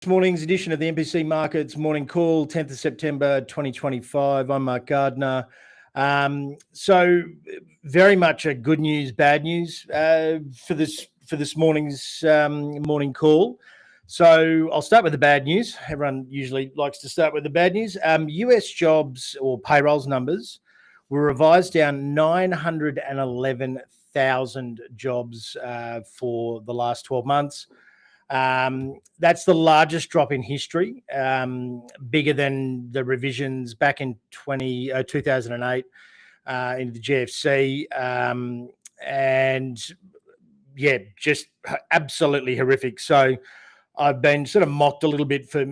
Morning's edition of the MPC Markets Morning Call, 10th of September 2025. I'm Mark Gardner. So very much a good news, bad news for this morning's morning call. So I'll start with the bad news. Everyone usually likes to start with the bad news. US jobs or payrolls numbers were revised down 911,000 jobs for the last 12 months. That's the largest drop in history, bigger than the revisions back in 2008 into the GFC. And yeah, just absolutely horrific. So I've been sort of mocked a little bit for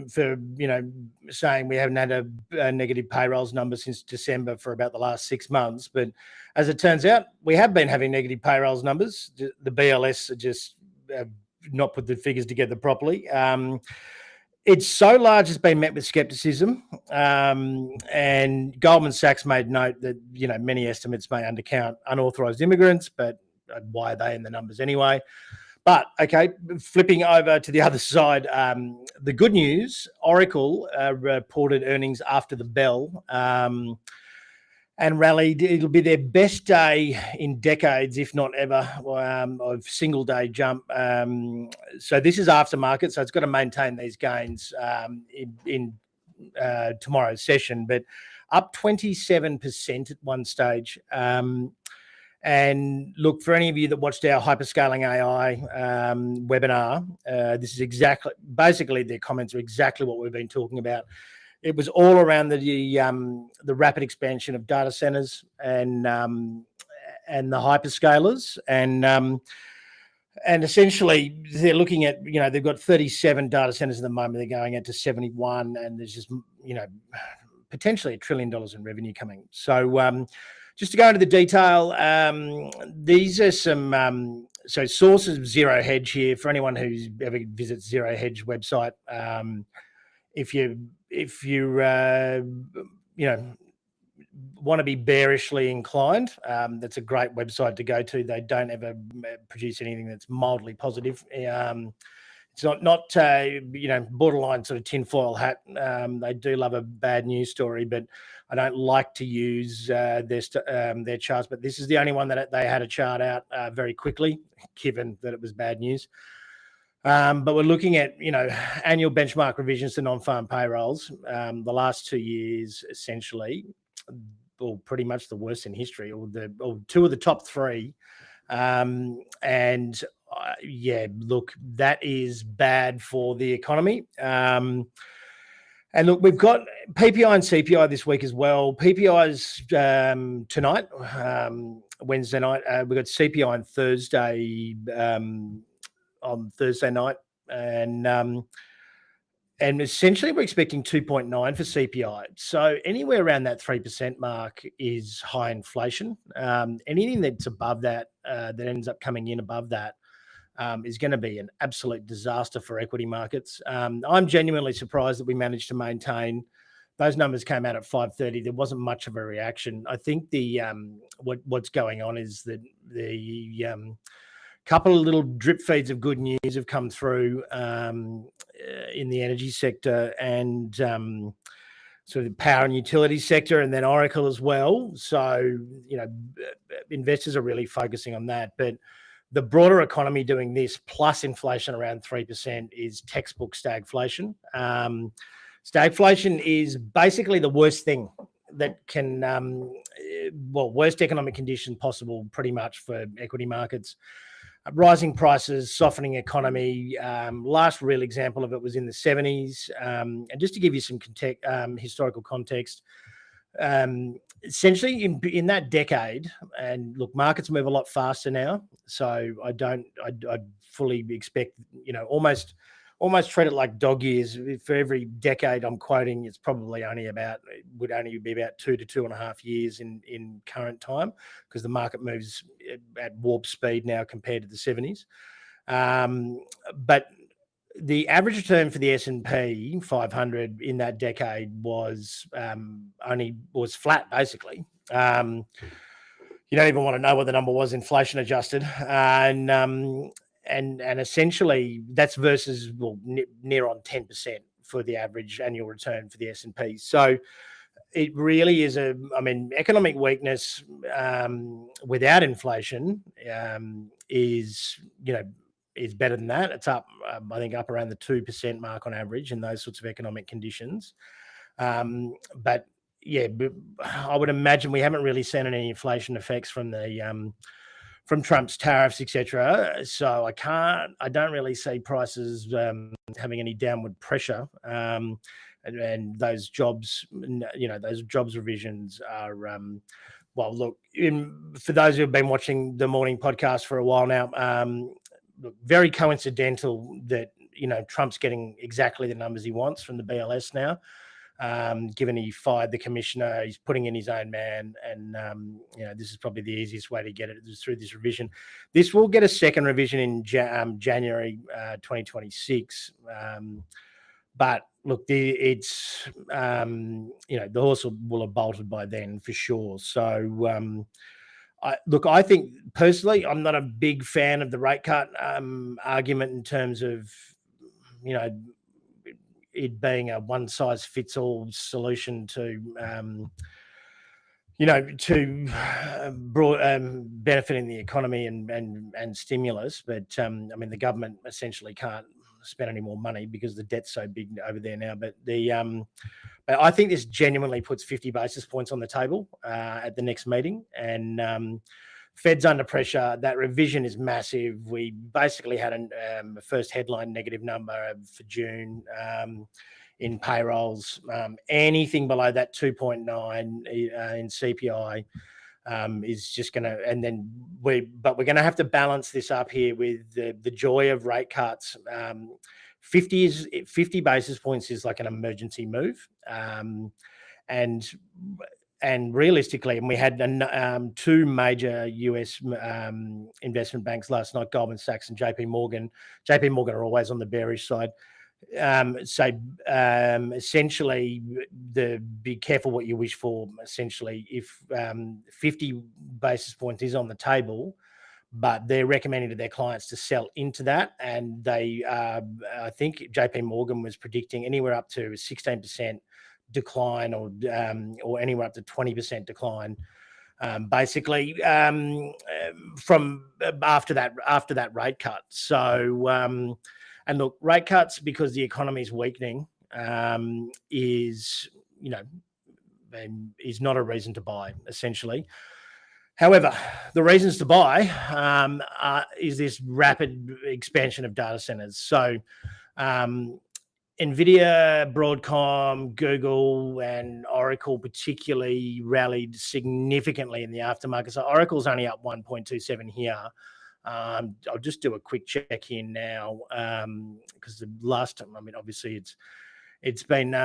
saying we haven't had a negative payrolls number since December for about the last 6 months. But as it turns out, we have been having negative payrolls numbers. The BLS are just not put the figures together properly. It's so large, it's been met with skepticism. And Goldman Sachs made note that, many estimates may undercount unauthorized immigrants, but why are they in the numbers anyway? But, okay, flipping over to the other side, the good news, Oracle reported earnings after the bell and rallied. It'll be their best day in decades, if not ever, of single-day jump. So this is aftermarket, so it's got to maintain these gains in tomorrow's session, but up 27% at one stage. And look, for any of you that watched our hyperscaling AI webinar, this is basically their comments are exactly what we've been talking about. It was all around the rapid expansion of data centers and the hyperscalers, and essentially they're looking at, they've got 37 data centers at the moment. They're going out to 71, and there's just potentially $1 trillion in revenue coming. So just to go into the detail, these are some sources of Zero Hedge here for anyone who ever visits Zero Hedge website. If you want to be bearishly inclined, that's a great website to go to. They don't ever produce anything that's mildly positive. It's not borderline sort of tinfoil hat. They do love a bad news story, but I don't like to use their charts. But this is the only one that they had a chart out very quickly, given that it was bad news. But we're looking at, annual benchmark revisions to non-farm payrolls. The last 2 years, essentially, or pretty much the worst in history, or two of the top three. Look, that is bad for the economy. And look, we've got PPI and CPI this week as well. PPI's tonight, Wednesday night. We've got CPI on Thursday. On Thursday night, and essentially we're expecting 2.9 for CPI. So anywhere around that 3% mark is high inflation. Anything that's above that, that ends up coming in above that, is going to be an absolute disaster for equity markets. I'm genuinely surprised that we managed to maintain. Those numbers came out at 5:30. There wasn't much of a reaction. I think the what's going on is that the couple of little drip feeds of good news have come through in the energy sector and sort of the power and utility sector, and then Oracle as well. So, investors are really focusing on that. But the broader economy doing this plus inflation around 3% is textbook stagflation. Stagflation is basically the worst thing that can, worst economic condition possible pretty much for equity markets. Rising prices, softening economy. Last real example of it was in the 70s. And just to give you some historical context, essentially in that decade, and look, markets move a lot faster now. So I fully expect, almost treat it like dog years. For every decade I'm quoting, it's probably would only be about 2 to 2.5 years in current time, because the market moves at warp speed now compared to the 70s. But the average return for the S&P 500 in that decade was flat, basically. You don't even want to know what the number was, inflation adjusted. and essentially that's versus near on 10% for the average annual return for the S&P. So it really is economic weakness without inflation is better than that. It's up, I think, up around the 2% mark on average in those sorts of economic conditions. But yeah, I would imagine we haven't really seen any inflation effects from the from Trump's tariffs, etc. So I don't really see prices having any downward pressure. And those jobs, those jobs revisions are, well, look, for those who have been watching the morning podcast for a while now, look, very coincidental that, Trump's getting exactly the numbers he wants from the BLS now. Given he fired the commissioner, he's putting in his own man, and this is probably the easiest way to get it is through this revision. This will get a second revision in January 2026, but look, the horse will have bolted by then for sure. So I think personally, I'm not a big fan of the rate cut argument in terms of it being a one-size-fits-all solution to benefiting the economy and stimulus. But the government essentially can't spend any more money because the debt's so big over there now. But but I think this genuinely puts 50 basis points on the table at the next meeting, and Fed's under pressure. That revision is massive. We basically had a first headline negative number for June in payrolls. Anything below that 2.9 in CPI is just going to, and then we're going to have to balance this up here with the joy of rate cuts. 50 basis points is like an emergency move, and realistically, and we had two major US investment banks last night, Goldman Sachs and JP Morgan. JP Morgan are always on the bearish side. Essentially, be careful what you wish for. Essentially, if 50 basis points is on the table, but they're recommending to their clients to sell into that, and they, I think JP Morgan was predicting anywhere up to 16% decline, or anywhere up to 20% decline, basically from after that rate cut. So and look, rate cuts, because the economy is weakening, is not a reason to buy, essentially. However, the reasons to buy is this rapid expansion of data centers. So NVIDIA, Broadcom, Google, and Oracle particularly rallied significantly in the aftermarket. So Oracle's only up 1.27 here. I'll just do a quick check here now, because the last time, obviously it's been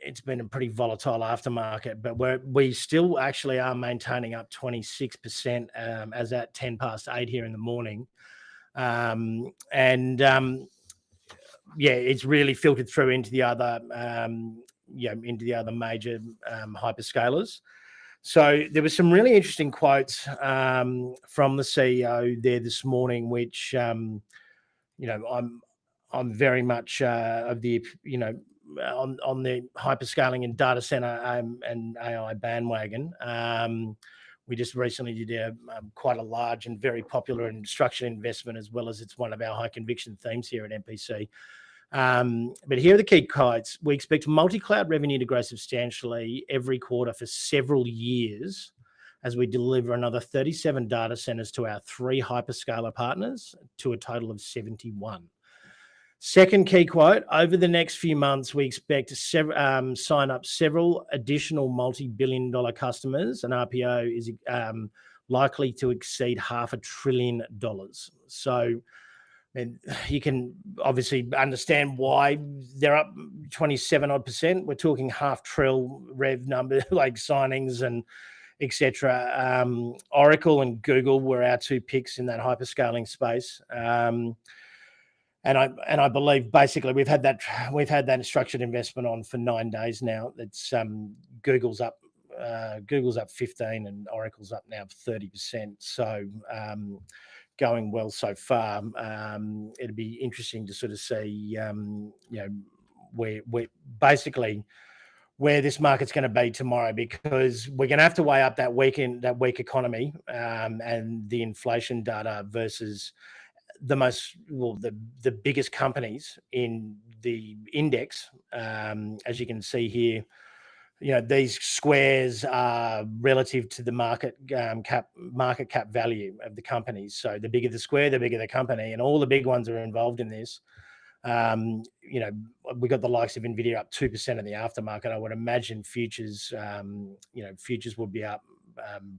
it's been a pretty volatile aftermarket, but we still actually are maintaining up 26% as at 10 past 8 here in the morning, it's really filtered through into the other major hyperscalers. So there was some really interesting quotes from the CEO there this morning, which I'm very much of the on the hyperscaling and data center and AI bandwagon. We just recently did quite a large and very popular and structured investment, as well as it's one of our high conviction themes here at MPC. But here are the key quotes. We expect multi-cloud revenue to grow substantially every quarter for several years as we deliver another 37 data centers to our 3 hyperscaler partners, to a total of 71. Second key quote: over the next few months, we expect to sign up several additional multi-billion-dollar customers, and RPO is likely to exceed $500 billion. So, and you can obviously understand why they're up 27% We're talking $500 billion rev number, like signings and etc. Oracle and Google were our 2 picks in that hyperscaling space. And I believe basically we've had that structured investment on for 9 days now. That's Google's up 15 and Oracle's up now 30%. So going well so far. It'd be interesting to sort of see, where basically where this market's going to be tomorrow, because we're going to have to weigh up that weak economy and the inflation data versus the biggest companies in the index. As you can see here, these squares are relative to the market cap value of the companies. So the bigger the square, the bigger the company, and all the big ones are involved in this. We got the likes of Nvidia up 2% in the aftermarket. I would imagine futures, futures will be up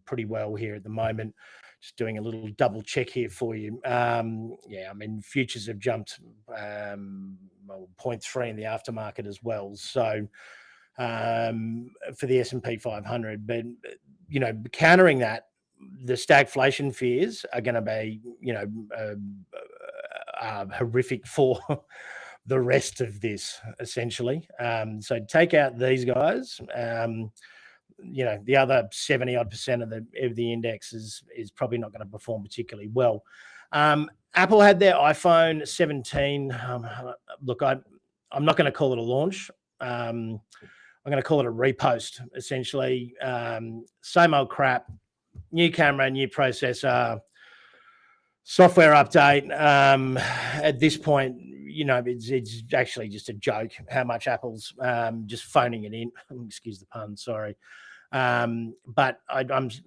pretty well here at the moment. Just doing a little double check here for you. Futures have jumped 0.3 in the aftermarket as well. So for the S&P 500, but countering that, the stagflation fears are going to be horrific for the rest of this, essentially. So take out these guys. The other 70 odd % of the index is probably not going to perform particularly well. Apple had their iPhone 17. Look, I'm not going to call it a launch. I'm going to call it a repost, essentially. Same old crap, new camera, new processor, software update. At this point, it's actually just a joke how much Apple's just phoning it in. Excuse the pun, sorry. But I don't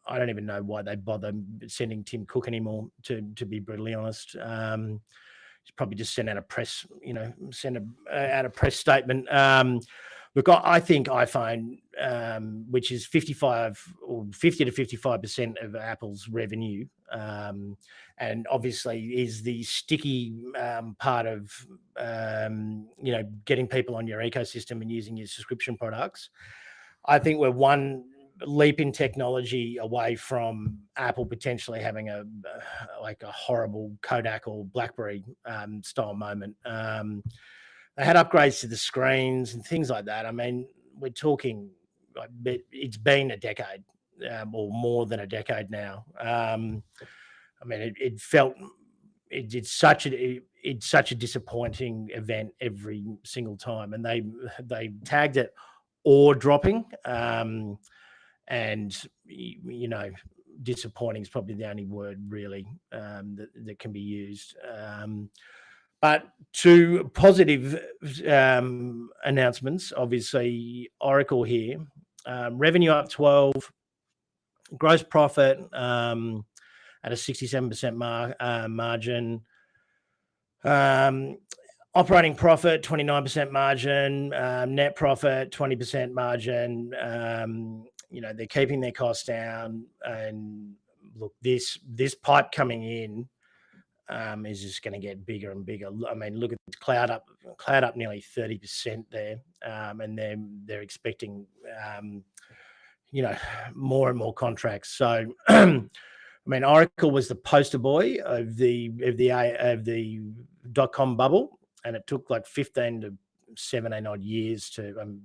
even know why they bother sending Tim Cook anymore, to be brutally honest. He's probably just sent out a press, out a press statement. Look, I think iPhone, which is 55 or 50 to 55% of Apple's revenue, and obviously is the sticky part of, getting people on your ecosystem and using your subscription products. I think we're one leap in technology away from Apple potentially having a horrible Kodak or BlackBerry style moment. They had upgrades to the screens and things like that. I mean, we're talking, it's been a decade or more than a decade now. It's such a disappointing event every single time, and they tagged it ore dropping, and disappointing is probably the only word really that can be used. But two positive announcements, obviously, Oracle here. Revenue up 12, gross profit at a 67% margin. Operating profit, 29% margin. Net profit, 20% margin. They're keeping their costs down. And look, this pipe coming in is just going to get bigger and bigger. I mean, look at cloud up nearly 30% there, and they're expecting more and more contracts. So, I mean, Oracle was the poster boy of the .com bubble, and it took like 15 to 17 odd years to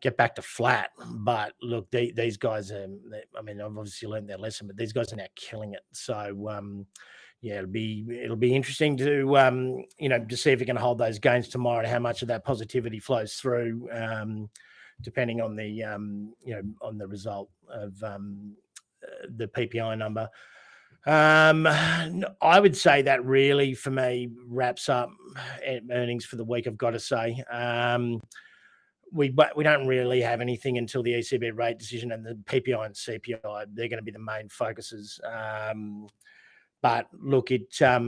get back to flat. But look, these guys I've obviously learned their lesson, but these guys are now killing it. So it'll be interesting to to see if we can hold those gains tomorrow and how much of that positivity flows through, depending on the on the result of the PPI number. I would say that really for me wraps up earnings for the week, I've got to say. We don't really have anything until the ECB rate decision, and the PPI and CPI, they're going to be the main focuses. But look, I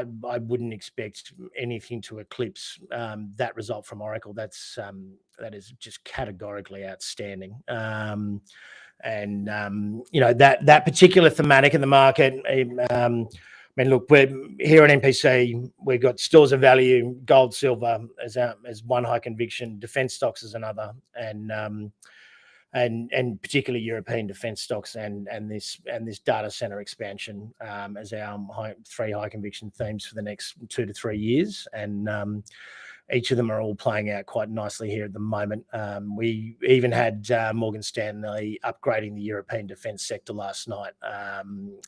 wouldn't expect anything to eclipse that result from Oracle. that is just categorically outstanding. That particular thematic in the market. Look, we're here at MPC. We've got stores of value, gold, silver as one high conviction, defence stocks as another, and particularly European defence stocks and this data center expansion as our three high conviction themes for the next 2 to 3 years. And each of them are all playing out quite nicely here at the moment. We even had Morgan Stanley upgrading the European defence sector last night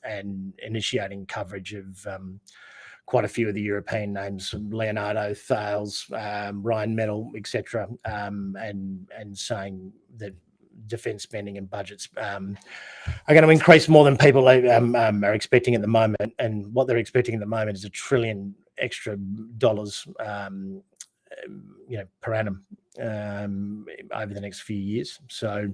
and initiating coverage of quite a few of the European names, Leonardo, Thales, Rheinmetall, etc., and saying that defence spending and budgets are going to increase more than people are expecting at the moment. And what they're expecting at the moment is $1 trillion extra dollars, per annum over the next few years. So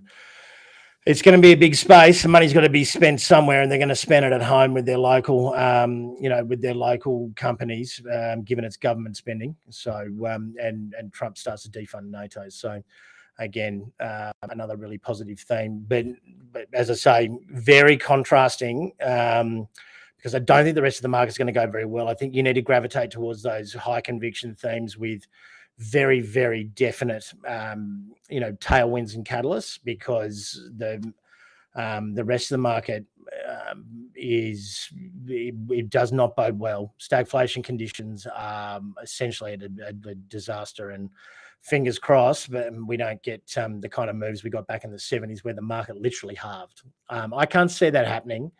it's going to be a big space. The money's got to be spent somewhere, and they're going to spend it at home with their local, with their local companies, given it's government spending. So and Trump starts to defund NATO. So again, another really positive theme. But as I say, very contrasting. Because I don't think the rest of the market's going to go very well. I think you need to gravitate towards those high conviction themes with very, very definite, tailwinds and catalysts, because the rest of the market it does not bode well. Stagflation conditions are essentially a disaster, and fingers crossed, but we don't get the kind of moves we got back in the 70s where the market literally halved. I can't see that happening.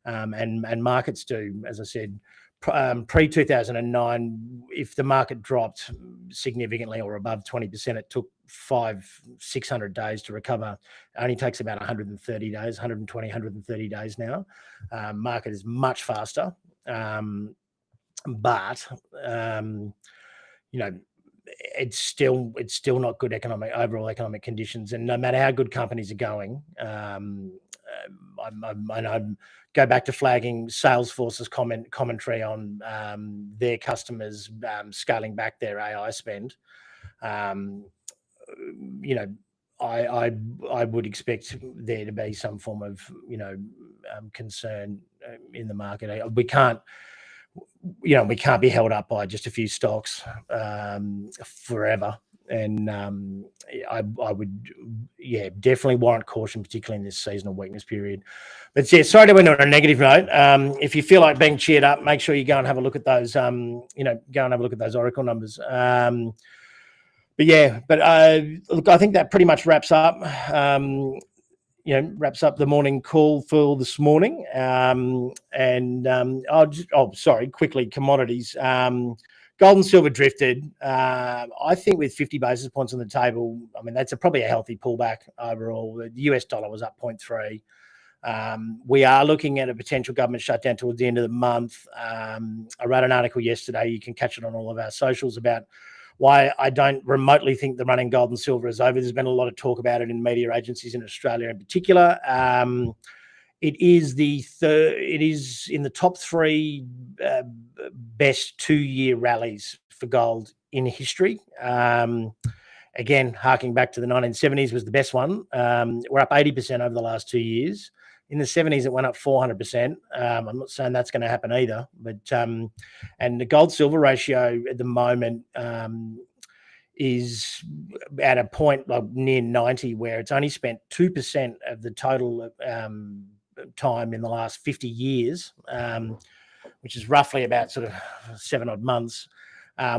And markets do, as I said, pre-2009, if the market dropped significantly or above 20%, it took 500-600 days to recover. It only takes about 130 days, 120, 130 days now. Market is much faster. But it's still not good overall economic conditions. And no matter how good companies are going, I go back to flagging Salesforce's commentary on their customers scaling back their AI spend. I would expect there to be some form of concern in the market. We can't be held up by just a few stocks forever. And I would, definitely warrant caution, particularly in this seasonal weakness period. But yeah, sorry to end on a negative note. If you feel like being cheered up, make sure you go and have a look at those. Go and have a look at those Oracle numbers. Look, I think that pretty much wraps up. Wraps up the morning call for this morning. Quickly, commodities. Gold and silver drifted. I think with 50 basis points on the table, that's probably a healthy pullback overall. The US dollar was up 0.3. We are looking at a potential government shutdown towards the end of the month. I wrote an article yesterday. You can catch it on all of our socials about why I don't remotely think the run in gold and silver is over. There's been a lot of talk about it in media agencies in Australia in particular. It is in the top three best 2-year rallies for gold in history. Again, harking back to the 1970s was the best one. We're up 80% over the last 2 years. In the 70s, it went up 400%. I'm not saying that's going to happen either, but and the gold-silver ratio at the moment is at a point like near 90, where it's only spent 2% of the total time in the last 50 years, which is roughly about sort of 7 odd months,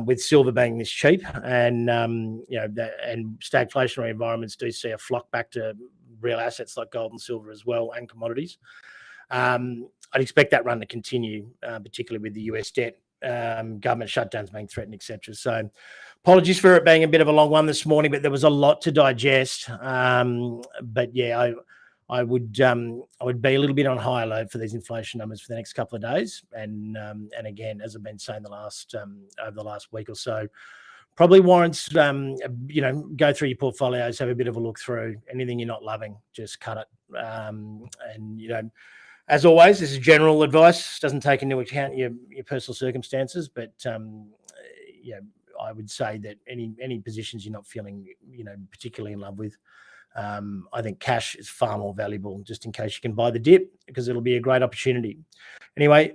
with silver being this cheap. And and stagflationary environments do see a flock back to real assets like gold and silver as well, and commodities. I'd expect that run to continue, particularly with the US debt, government shutdowns being threatened, etc. So apologies for it being a bit of a long one this morning, but there was a lot to digest. But yeah, I would be a little bit on high alert for these inflation numbers for the next couple of days. And again, as I've been saying over the last week or so, probably warrants, go through your portfolios, have a bit of a look through. Anything you're not loving, just cut it. As always, this is general advice. Doesn't take into account your personal circumstances, but I would say that any positions you're not feeling, particularly in love with, I think cash is far more valuable, just in case you can buy the dip, because it'll be a great opportunity. Anyway,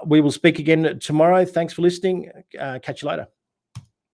we will speak again tomorrow. Thanks for listening. Catch you later.